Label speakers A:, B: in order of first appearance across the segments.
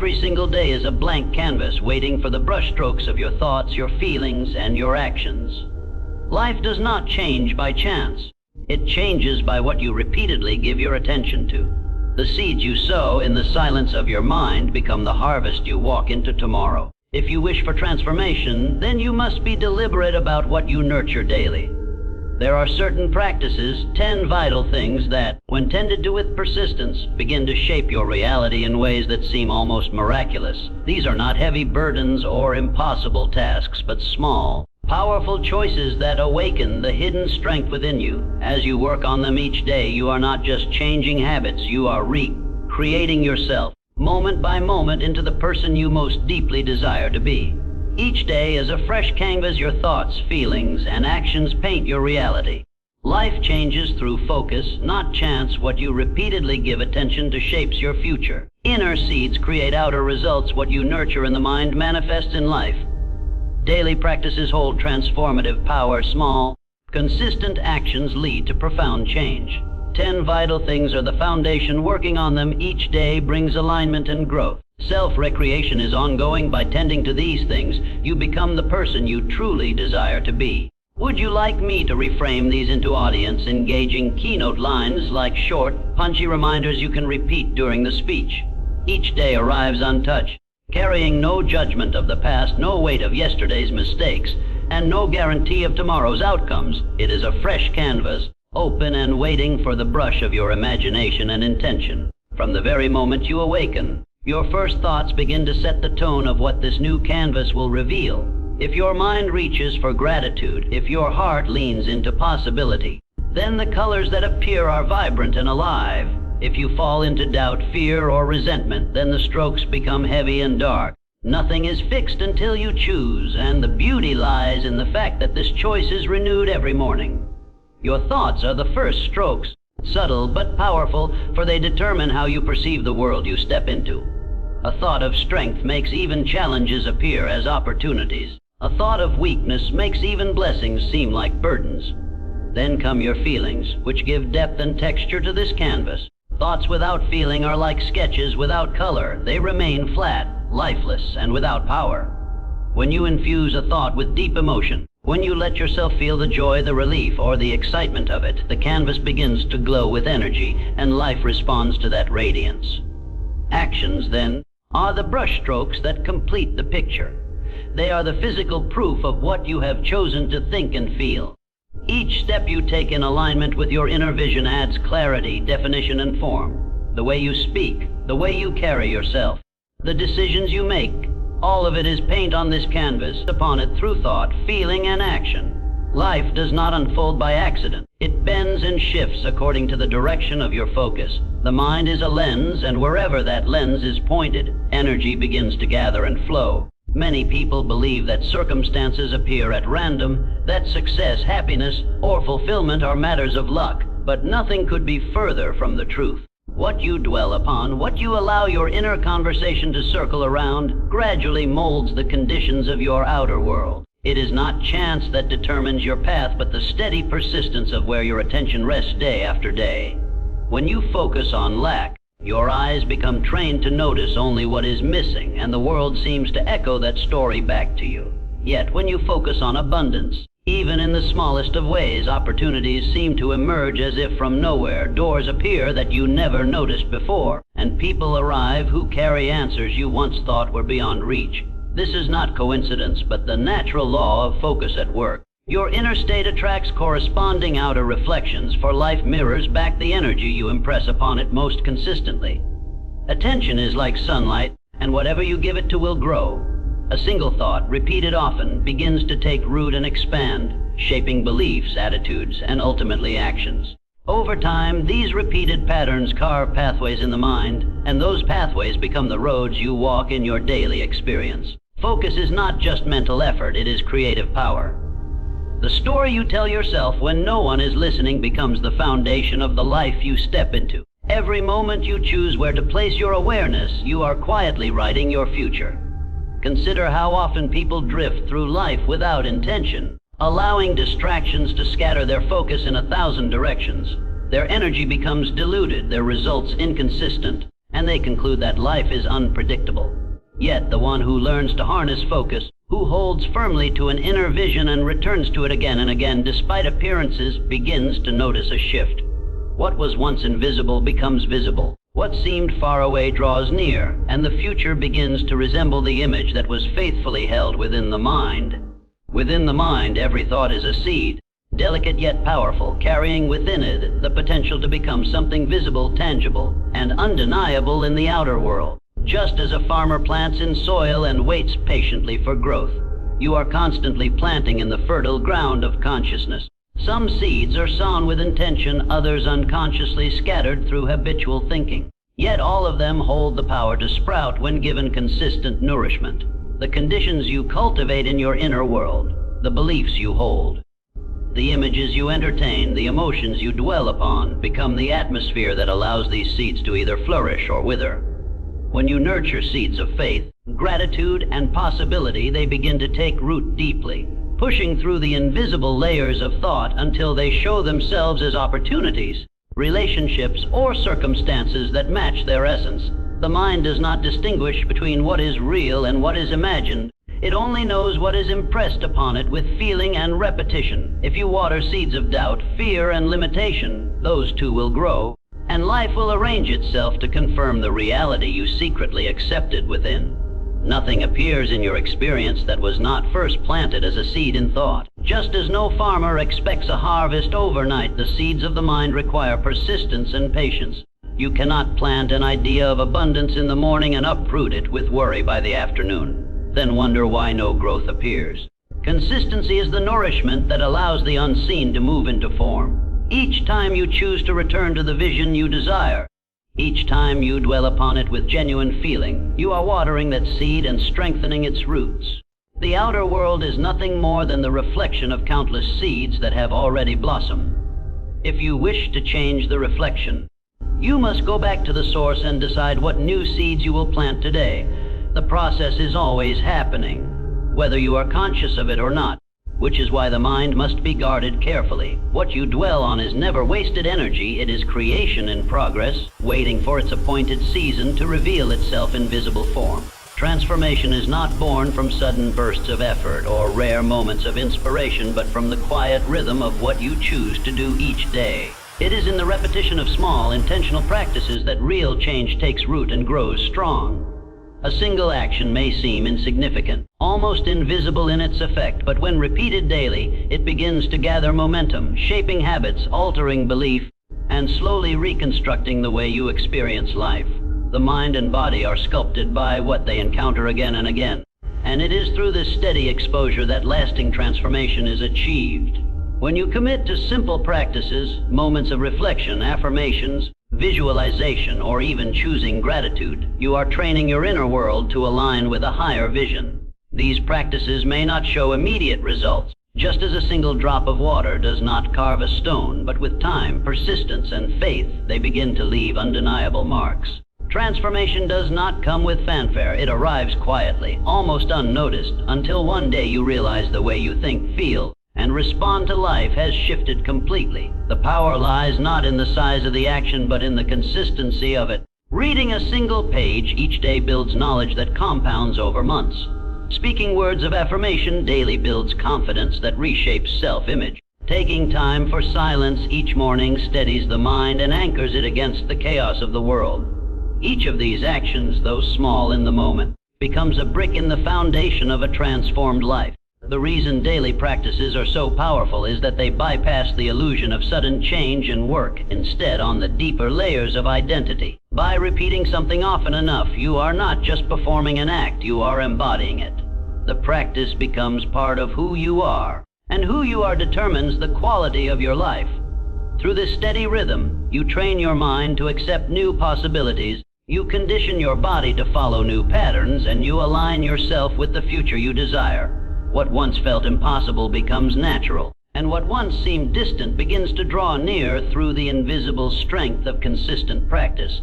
A: Every single day is a blank canvas waiting for the brushstrokes of your thoughts, your feelings, and your actions. Life does not change by chance. It changes by what you repeatedly give your attention to. The seeds you sow in the silence of your mind become the harvest you walk into tomorrow. If you wish for transformation, then you must be deliberate about what you nurture daily. There are certain practices, 10 vital things that, when tended to with persistence, begin to shape your reality in ways that seem almost miraculous. These are not heavy burdens or impossible tasks, but small, powerful choices that awaken the hidden strength within you. As you work on them each day, you are not just changing habits, you are recreating yourself, moment by moment, into the person you most deeply desire to be. Each day is a fresh canvas. Your thoughts, feelings, and actions paint your reality. Life changes through focus, not chance. What you repeatedly give attention to shapes your future. Inner seeds create outer results. What you nurture in the mind manifests in life. Daily practices hold transformative power. Small, consistent actions lead to profound change. 10 vital things are the foundation. Working on them each day brings alignment and growth. Self-recreation is ongoing. By tending to these things, you become the person you truly desire to be. Would you like me to reframe these into audience-engaging keynote lines, like short, punchy reminders you can repeat during the speech? Each day arrives untouched, carrying no judgment of the past, no weight of yesterday's mistakes, and no guarantee of tomorrow's outcomes. It is a fresh canvas, open and waiting for the brush of your imagination and intention. From the very moment you awaken, your first thoughts begin to set the tone of what this new canvas will reveal. If your mind reaches for gratitude, if your heart leans into possibility, then the colors that appear are vibrant and alive. If you fall into doubt, fear, or resentment, then the strokes become heavy and dark. Nothing is fixed until you choose, and the beauty lies in the fact that this choice is renewed every morning. Your thoughts are the first strokes, subtle but powerful, for they determine how you perceive the world you step into. A thought of strength makes even challenges appear as opportunities. A thought of weakness makes even blessings seem like burdens. Then come your feelings, which give depth and texture to this canvas. Thoughts without feeling are like sketches without color. They remain flat, lifeless, and without power. When you infuse a thought with deep emotion, when you let yourself feel the joy, the relief, or the excitement of it, the canvas begins to glow with energy, and life responds to that radiance. Actions, then, are the brushstrokes that complete the picture. They are the physical proof of what you have chosen to think and feel. Each step you take in alignment with your inner vision adds clarity, definition, and form. The way you speak, the way you carry yourself, the decisions you make, all of it is paint on this canvas, upon it through thought, feeling, and action. Life does not unfold by accident. It bends and shifts according to the direction of your focus. The mind is a lens, and wherever that lens is pointed, energy begins to gather and flow. Many people believe that circumstances appear at random, that success, happiness, or fulfillment are matters of luck, but nothing could be further from the truth. What you dwell upon, what you allow your inner conversation to circle around, gradually molds the conditions of your outer world. It is not chance that determines your path, but the steady persistence of where your attention rests day after day. When you focus on lack, your eyes become trained to notice only what is missing, and the world seems to echo that story back to you. Yet when you focus on abundance, even in the smallest of ways, opportunities seem to emerge as if from nowhere. Doors appear that you never noticed before, and people arrive who carry answers you once thought were beyond reach. This is not coincidence, but the natural law of focus at work. Your inner state attracts corresponding outer reflections, for life mirrors back the energy you impress upon it most consistently. Attention is like sunlight, and whatever you give it to will grow. A single thought, repeated often, begins to take root and expand, shaping beliefs, attitudes, and ultimately actions. Over time, these repeated patterns carve pathways in the mind, and those pathways become the roads you walk in your daily experience. Focus is not just mental effort, it is creative power. The story you tell yourself when no one is listening becomes the foundation of the life you step into. Every moment you choose where to place your awareness, you are quietly writing your future. Consider how often people drift through life without intention, allowing distractions to scatter their focus in 1,000 directions. Their energy becomes diluted, their results inconsistent, and they conclude that life is unpredictable. Yet the one who learns to harness focus, who holds firmly to an inner vision and returns to it again and again despite appearances, begins to notice a shift. What was once invisible becomes visible. What seemed far away draws near, and the future begins to resemble the image that was faithfully held within the mind. Within the mind, every thought is a seed, delicate yet powerful, carrying within it the potential to become something visible, tangible, and undeniable in the outer world. Just as a farmer plants in soil and waits patiently for growth, you are constantly planting in the fertile ground of consciousness. Some seeds are sown with intention, others unconsciously scattered through habitual thinking. Yet all of them hold the power to sprout when given consistent nourishment. The conditions you cultivate in your inner world, the beliefs you hold, the images you entertain, the emotions you dwell upon, become the atmosphere that allows these seeds to either flourish or wither. When you nurture seeds of faith, gratitude, and possibility, they begin to take root deeply, pushing through the invisible layers of thought until they show themselves as opportunities, relationships, or circumstances that match their essence. The mind does not distinguish between what is real and what is imagined. It only knows what is impressed upon it with feeling and repetition. If you water seeds of doubt, fear, and limitation, those too will grow, and life will arrange itself to confirm the reality you secretly accepted within. Nothing appears in your experience that was not first planted as a seed in thought. Just as no farmer expects a harvest overnight, the seeds of the mind require persistence and patience. You cannot plant an idea of abundance in the morning and uproot it with worry by the afternoon, then wonder why no growth appears. Consistency is the nourishment that allows the unseen to move into form. Each time you choose to return to the vision you desire, each time you dwell upon it with genuine feeling, you are watering that seed and strengthening its roots. The outer world is nothing more than the reflection of countless seeds that have already blossomed. If you wish to change the reflection, you must go back to the source and decide what new seeds you will plant today. The process is always happening, whether you are conscious of it or not, which is why the mind must be guarded carefully. What you dwell on is never wasted energy. It is creation in progress, waiting for its appointed season to reveal itself in visible form. Transformation is not born from sudden bursts of effort or rare moments of inspiration, but from the quiet rhythm of what you choose to do each day. It is in the repetition of small, intentional practices that real change takes root and grows strong. A single action may seem insignificant, almost invisible in its effect, but when repeated daily, it begins to gather momentum, shaping habits, altering belief, and slowly reconstructing the way you experience life. The mind and body are sculpted by what they encounter again and again, and it is through this steady exposure that lasting transformation is achieved. When you commit to simple practices, moments of reflection, affirmations, visualization, or even choosing gratitude, you are training your inner world to align with a higher vision. These practices may not show immediate results, just as a single drop of water does not carve a stone, but with time, persistence, and faith, they begin to leave undeniable marks. Transformation does not come with fanfare. It arrives quietly, almost unnoticed, until one day you realize the way you think, feel, and respond to life has shifted completely. The power lies not in the size of the action, but in the consistency of it. Reading a single page each day builds knowledge that compounds over months. Speaking words of affirmation daily builds confidence that reshapes self-image. Taking time for silence each morning steadies the mind and anchors it against the chaos of the world. Each of these actions, though small in the moment, becomes a brick in the foundation of a transformed life. The reason daily practices are so powerful is that they bypass the illusion of sudden change and work instead on the deeper layers of identity. By repeating something often enough, you are not just performing an act, you are embodying it. The practice becomes part of who you are, and who you are determines the quality of your life. Through this steady rhythm, you train your mind to accept new possibilities, you condition your body to follow new patterns, and you align yourself with the future you desire. What once felt impossible becomes natural, and what once seemed distant begins to draw near through the invisible strength of consistent practice.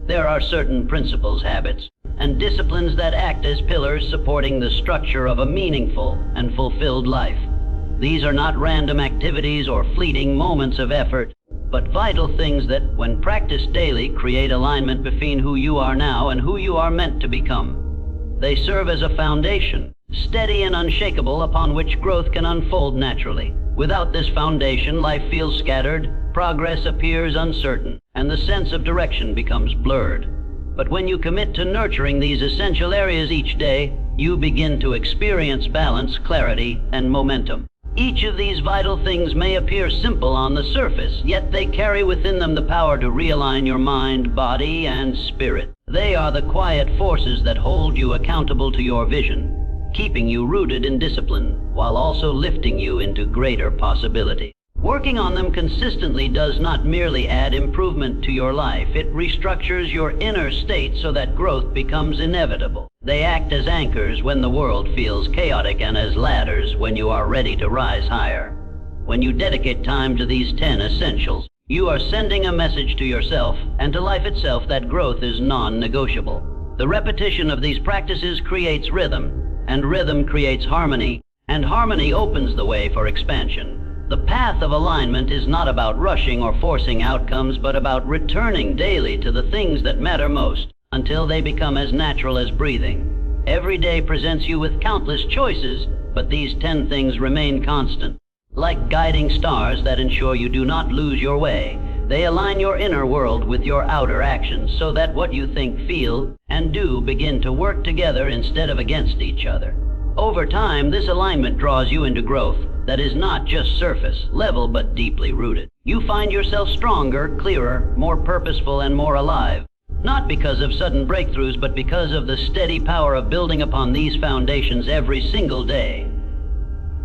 A: There are certain principles, habits, and disciplines that act as pillars supporting the structure of a meaningful and fulfilled life. These are not random activities or fleeting moments of effort. but vital things that, when practiced daily, create alignment between who you are now and who you are meant to become. They serve as a foundation, steady and unshakable, upon which growth can unfold naturally. Without this foundation, life feels scattered, progress appears uncertain, and the sense of direction becomes blurred. But when you commit to nurturing these essential areas each day, you begin to experience balance, clarity, and momentum. Each of these vital things may appear simple on the surface, yet they carry within them the power to realign your mind, body, and spirit. They are the quiet forces that hold you accountable to your vision, keeping you rooted in discipline, while also lifting you into greater possibility. Working on them consistently does not merely add improvement to your life, it restructures your inner state so that growth becomes inevitable. They act as anchors when the world feels chaotic and as ladders when you are ready to rise higher. When you dedicate time to these 10 essentials, you are sending a message to yourself and to life itself that growth is non-negotiable. The repetition of these practices creates rhythm, and rhythm creates harmony, and harmony opens the way for expansion. The path of alignment is not about rushing or forcing outcomes, but about returning daily to the things that matter most until they become as natural as breathing. Every day presents you with countless choices, but these 10 things remain constant. Like guiding stars that ensure you do not lose your way, they align your inner world with your outer actions so that what you think, feel, and do begin to work together instead of against each other. Over time, this alignment draws you into growth that is not just surface level, but deeply rooted. You find yourself stronger, clearer, more purposeful, and more alive. Not because of sudden breakthroughs, but because of the steady power of building upon these foundations every single day.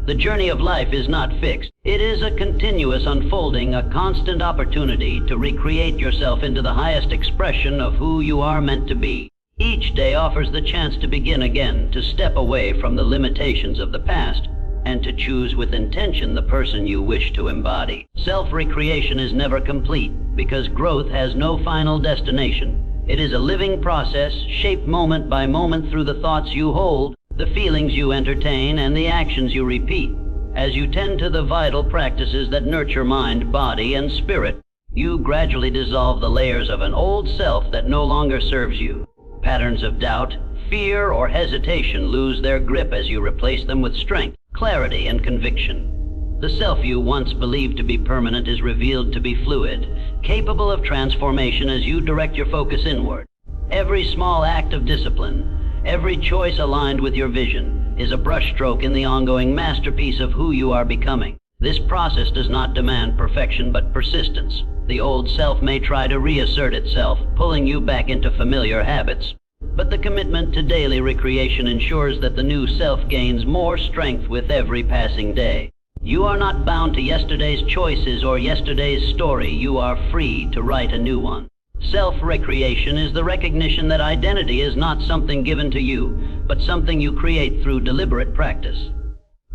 A: The journey of life is not fixed. It is a continuous unfolding, a constant opportunity to recreate yourself into the highest expression of who you are meant to be. Each day offers the chance to begin again, to step away from the limitations of the past, and to choose with intention the person you wish to embody. Self-recreation is never complete, because growth has no final destination. It is a living process, shaped moment by moment through the thoughts you hold, the feelings you entertain, and the actions you repeat. As you tend to the vital practices that nurture mind, body, and spirit, you gradually dissolve the layers of an old self that no longer serves you. Patterns of doubt, fear, or hesitation lose their grip as you replace them with strength, clarity, and conviction. The self you once believed to be permanent is revealed to be fluid, capable of transformation as you direct your focus inward. Every small act of discipline, every choice aligned with your vision, is a brushstroke in the ongoing masterpiece of who you are becoming. This process does not demand perfection, but persistence. The old self may try to reassert itself, pulling you back into familiar habits. But the commitment to daily recreation ensures that the new self gains more strength with every passing day. You are not bound to yesterday's choices or yesterday's story. You are free to write a new one. Self-recreation is the recognition that identity is not something given to you, but something you create through deliberate practice.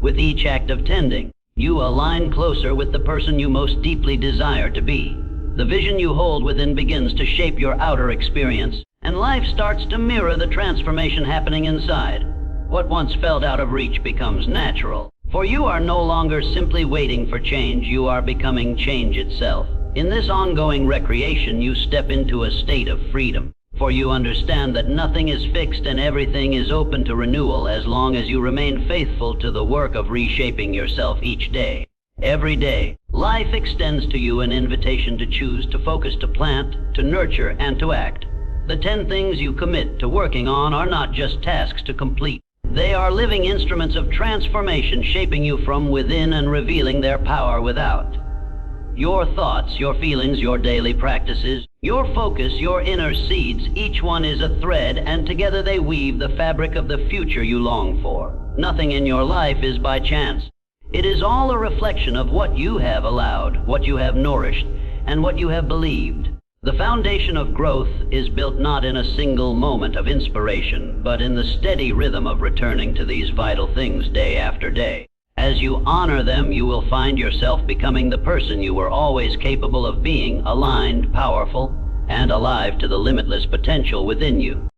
A: With each act of tending, you align closer with the person you most deeply desire to be. The vision you hold within begins to shape your outer experience, and life starts to mirror the transformation happening inside. What once felt out of reach becomes natural, for you are no longer simply waiting for change, you are becoming change itself. In this ongoing recreation, you step into a state of freedom, for you understand that nothing is fixed and everything is open to renewal as long as you remain faithful to the work of reshaping yourself each day. Every day, life extends to you an invitation to choose, to focus, to plant, to nurture, and to act. The 10 things you commit to working on are not just tasks to complete. They are living instruments of transformation, shaping you from within and revealing their power without. Your thoughts, your feelings, your daily practices, your focus, your inner seeds, each one is a thread, and together they weave the fabric of the future you long for. Nothing in your life is by chance. It is all a reflection of what you have allowed, what you have nourished, and what you have believed. The foundation of growth is built not in a single moment of inspiration, but in the steady rhythm of returning to these vital things day after day. As you honor them, you will find yourself becoming the person you were always capable of being, aligned, powerful, and alive to the limitless potential within you.